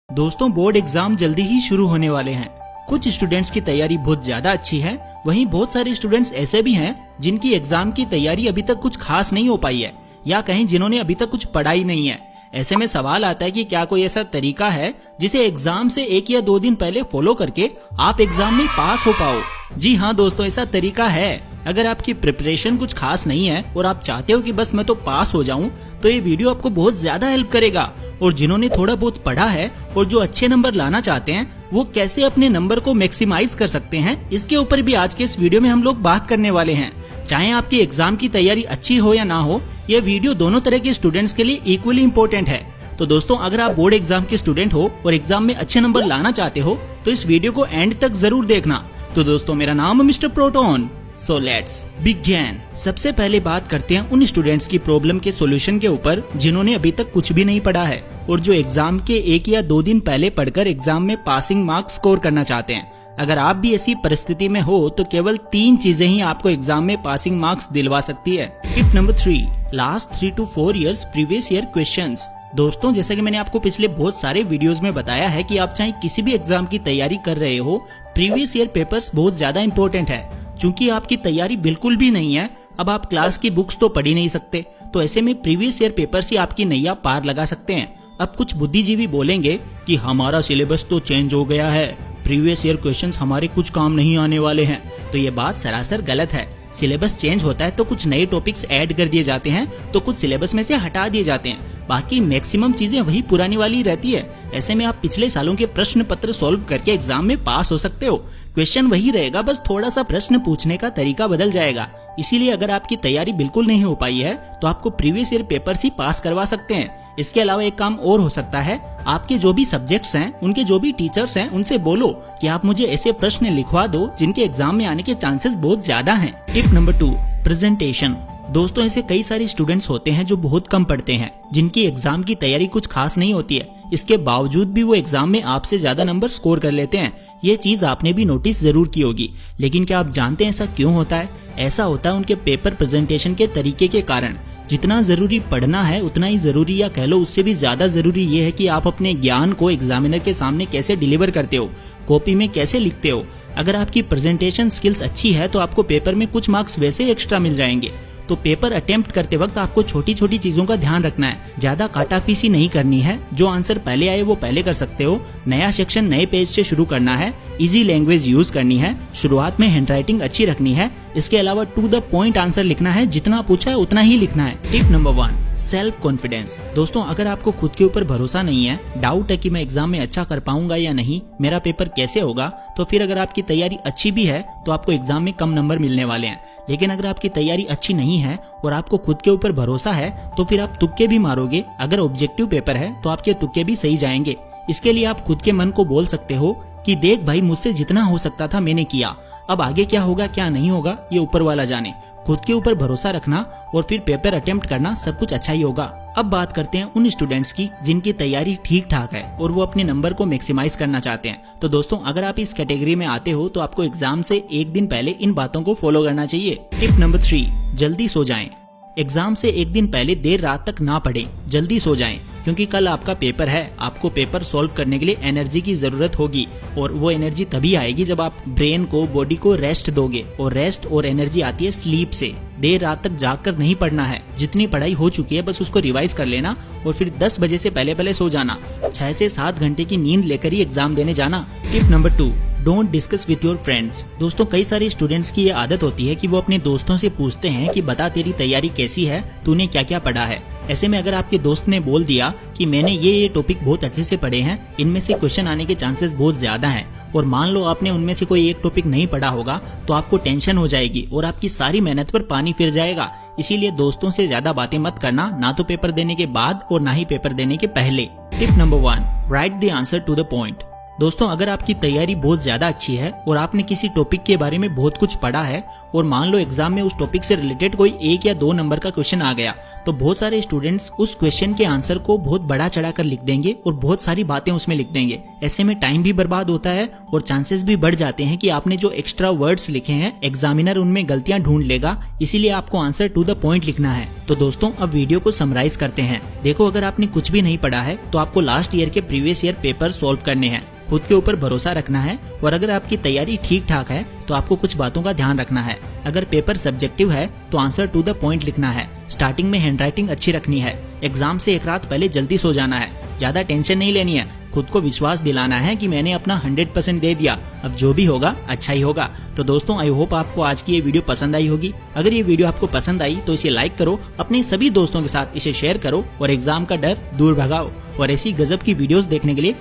दोस्तों, board exam जल्दी ही शुरू होने वाले हैं। कुछ स्टूडेंट्स की तैयारी बहुत ज्यादा अच्छी है, वहीं बहुत सारे स्टूडेंट्स ऐसे भी हैं जिनकी एग्जाम की तैयारी अभी तक कुछ खास नहीं हो पाई है, या कहीं जिन्होंने अभी तक कुछ पढ़ा ही नहीं है। ऐसे में सवाल आता है कि क्या कोई ऐसा तरीका है जिसे एग्जाम से 1 या 2 दिन पहले फॉलो करके आप एग्जाम में पास हो पाओ। जी हाँ दोस्तों, ऐसा तरीका है। अगर आपकी प्रिपरेशन कुछ खास नहीं है और आप चाहते हो कि बस मैं तो पास हो जाऊं, तो ये वीडियो आपको बहुत ज्यादा हेल्प करेगा। और जिन्होंने थोड़ा बहुत पढ़ा है और जो अच्छे नंबर लाना चाहते हैं, वो कैसे अपने नंबर को मैक्सिमाइज कर सकते हैं, इसके ऊपर भी आज के इस वीडियो में हम लोग बात करने वाले हैं। चाहे आपकी एग्जाम की तैयारी अच्छी हो या ना हो, यह वीडियो दोनों तरह के स्टूडेंट्स के लिए इक्वली इम्पोर्टेंट है। तो दोस्तों, अगर आप बोर्ड एग्जाम के स्टूडेंट हो और एग्जाम में अच्छे नंबर लाना चाहते हो, तो इस वीडियो को एंड तक जरूर देखना। तो दोस्तों, मेरा नाम है mister proton. So let's begin. सबसे पहले बात करते हैं उन स्टूडेंट्स की प्रॉब्लम के सॉल्यूशन के ऊपर जिन्होंने अभी तक कुछ भी नहीं पढ़ा है और जो एग्जाम के 1 या 2 दिन पहले पढ़कर एग्जाम में पासिंग मार्क्स स्कोर करना चाहते हैं। अगर आप भी ऐसी परिस्थिति में हो तो केवल 3 चीजें ही आपको एग्जाम में पासिंग मार्क्स दिलवा सकती है। Tip number 3, last 3 to 4 years previous year questions. दोस्तों, जैसा कि मैंने आपको पिछले बहुत सारे वीडियोस में बताया है कि आप चाहे किसी भी एग्जाम की तैयारी कर रहे हो, प्रीवियस ईयर पेपर्स बहुत ज्यादा इंपॉर्टेंट है। चूंकि आपकी तैयारी बिल्कुल भी नहीं है, अब आप क्लास की बुक्स तो पढ़ ही नहीं सकते, तो ऐसे में प्रीवियस ईयर पेपर्स ही आपकी नैया पार लगा सकते हैं। अब कुछ बुद्धिजीवी बोलेंगे कि हमारा सिलेबस तो चेंज हो गया है, प्रीवियस ईयर क्वेश्चंस हमारे कुछ काम नहीं आने वाले हैं। तो ये बात सरासर गलत है। सिलेबस चेंज होता है तो कुछ नए टॉपिक्स ऐड कर दिए जाते हैं, तो कुछ सिलेबस में से हटा दिए जाते हैं, बाकी मैक्सिमम चीजें वही पुरानी वाली रहती है। ऐसे में आप पिछले सालों के प्रश्न पत्र सॉल्व करके एग्जाम में पास हो सकते हो। क्वेश्चन वही रहेगा, बस थोड़ा सा प्रश्न पूछने का तरीका बदल जाएगा। इसीलिए अगर आपकी तैयारी बिल्कुल नहीं हो पाई है, तो आपको प्रीवियस ईयर पेपर ही पास करवा सकते हैं। इसके अलावा एक काम और हो सकता है, आपके जो भी सब्जेक्ट्स हैं, उनके जो भी टीचर्स हैं, उनसे बोलो कि आप मुझे ऐसे प्रश्न लिखवा दो जिनके एग्जाम में आने के चांसेस बहुत ज्यादा हैं। Tip number 2, presentation. दोस्तों, ऐसे कई सारे स्टूडेंट्स होते हैं जो बहुत कम पढ़ते हैं, जिनकी एग्जाम की तैयारी कुछ खास नहीं होती है। इसके बावजूद भी वो एग्जाम में आपसे ज्यादा नंबर स्कोर कर लेते हैं। ये चीज आपने भी नोटिस जरूर की होगी, लेकिन क्या आप जानते हैं ऐसा क्यों होता है? ऐसा होता है उनके पेपर प्रेजेंटेशन के तरीके के कारण। जितना जरूरी पढ़ना है, उतना ही जरूरी, या कह लो उससे भी ज्यादा जरूरी ये है कि आप अपने ज्ञान को एग्जामिनर के सामने कैसे डिलीवर करते हो, कॉपी में कैसे लिखते हो। अगर आपकी प्रेजेंटेशन स्किल्स अच्छी है तो आपको पेपर में कुछ मार्क्स वैसे ही एक्स्ट्रा मिल जाएंगे। तो पेपर अटेम्प्ट करते वक्त आपको छोटी छोटी चीजों का ध्यान रखना है। ज्यादा काटाफीसी नहीं करनी है, जो आंसर पहले आए वो पहले कर सकते हो। नया सेक्शन नए पेज से शुरू करना है। इजी लैंग्वेज यूज करनी है। शुरुआत में हैंडराइटिंग अच्छी रखनी है। इसके अलावा टू द पॉइंट आंसर लिखना है, जितना पूछा है उतना ही लिखना है। Tip number 1, self confidence. दोस्तों, अगर आपको खुद के ऊपर भरोसा नहीं है, डाउट है कि मैं एग्जाम में अच्छा कर पाऊंगा या नहीं, मेरा पेपर कैसे होगा, तो फिर अगर आपकी तैयारी अच्छी भी है तो आपको एग्जाम में कम नंबर मिलने वाले हैं। लेकिन अगर आपकी तैयारी अच्छी नहीं है और आपको खुद के ऊपर भरोसा है, तो फिर आप तुक्के भी मारोगे। अगर ऑब्जेक्टिव पेपर है तो आपके तुक्के भी सही जाएंगे। इसके लिए आप खुद के मन को बोल सकते हो कि देख भाई, मुझसे जितना हो सकता था मैंने किया, अब आगे क्या होगा क्या नहीं होगा ये ऊपर वाला जाने। खुद के ऊपर भरोसा रखना और फिर पेपर अटेम्प्ट करना, सब कुछ अच्छा ही होगा। अब बात करते हैं उन स्टूडेंट्स की जिनकी तैयारी ठीक ठाक है और वो अपने नंबर को मैक्सिमाइज करना चाहते हैं। तो दोस्तों, अगर आप इस कैटेगरी में आते हो तो आपको एग्जाम से 1 दिन पहले इन बातों को फॉलो करना चाहिए। टिप नंबर 3, जल्दी सो जाएं। एग्जाम से 1 दिन पहले देर रात तक ना पढ़ें, जल्दी सो जाएं, क्योंकि कल आपका पेपर है। आपको पेपर सॉल्व करने के लिए एनर्जी की जरूरत होगी, और वो एनर्जी तभी आएगी जब आप ब्रेन को, बॉडी को रेस्ट दोगे, और रेस्ट और एनर्जी आती है स्लीप से। देर रात तक जागकर नहीं पढ़ना है। जितनी पढ़ाई हो चुकी है बस उसको रिवाइज कर लेना, और फिर 10 बजे से पहले सो जाना। 6 से 7 घंटे की नींद लेकर ही एग्जाम देने जाना। Tip number 2, don't discuss with your friends. दोस्तों, कई सारे स्टूडेंट्स की ये आदत होती है कि वो अपने दोस्तों से पूछते हैं कि बता तेरी तैयारी कैसी है, तूने क्या क्या पढ़ा है। ऐसे में अगर आपके दोस्त ने बोल दिया कि मैंने ये टॉपिक बहुत अच्छे से पढ़े हैं, इनमें से क्वेश्चन आने के चांसेस बहुत ज्यादा हैं, और मान लो आपने उनमें से कोई एक टॉपिक नहीं पढ़ा होगा, तो आपको टेंशन हो जाएगी और आपकी सारी मेहनत पर पानी फिर जाएगा। इसीलिए दोस्तों से ज्यादा बातें मत करना, ना तो पेपर देने के बाद और ना ही पेपर देने के पहले। Tip number 1, write the answer to the point. दोस्तों, अगर आपकी तैयारी बहुत ज्यादा अच्छी है और आपने किसी टॉपिक के बारे में बहुत कुछ पढ़ा है, और मान लो एग्जाम में उस टॉपिक से रिलेटेड कोई 1 या 2 नंबर का क्वेश्चन आ गया, तो बहुत सारे स्टूडेंट्स उस क्वेश्चन के आंसर को बहुत बड़ा चढ़ाकर लिख देंगे और बहुत सारी बातें उसमें लिख देंगे। ऐसे में टाइम भी बर्बाद होता है और चांसेस भी बढ़ जाते हैं कि आपने जो एक्स्ट्रा वर्ड्स लिखे हैं एग्जामिनर उनमें गलतियां ढूंढ लेगा, इसीलिए आपको आंसर टू द पॉइंट लिखना है। तो दोस्तों अब वीडियो को समराइज करते हैं। देखो, अगर आपने कुछ भी नहीं पढ़ा है तो आपको लास्ट ईयर के प्रीवियस ईयर पेपर सॉल्व करने हैं, खुद के ऊपर भरोसा रखना है और अगर आपकी तैयारी ठीक ठाक है तो आपको कुछ बातों का ध्यान रखना है। अगर पेपर सब्जेक्टिव है तो आंसर टू द पॉइंट लिखना है, स्टार्टिंग में हैंडराइटिंग अच्छी रखनी है, एग्जाम से एक रात पहले जल्दी सो जाना है, ज्यादा टेंशन नहीं लेनी है, खुद को विश्वास दिलाना है कि मैंने अपना 100% दे दिया, अब जो भी होगा अच्छा ही होगा। तो दोस्तों आई होप आपको आज की ये वीडियो पसंद आई होगी। अगर ये वीडियो आपको पसंद आई तो इसे लाइक करो, अपने सभी दोस्तों के साथ इसे शेयर करो और एग्जाम का डर दूर भगाओ। और ऐसी गजब की वीडियोस देखने के लिए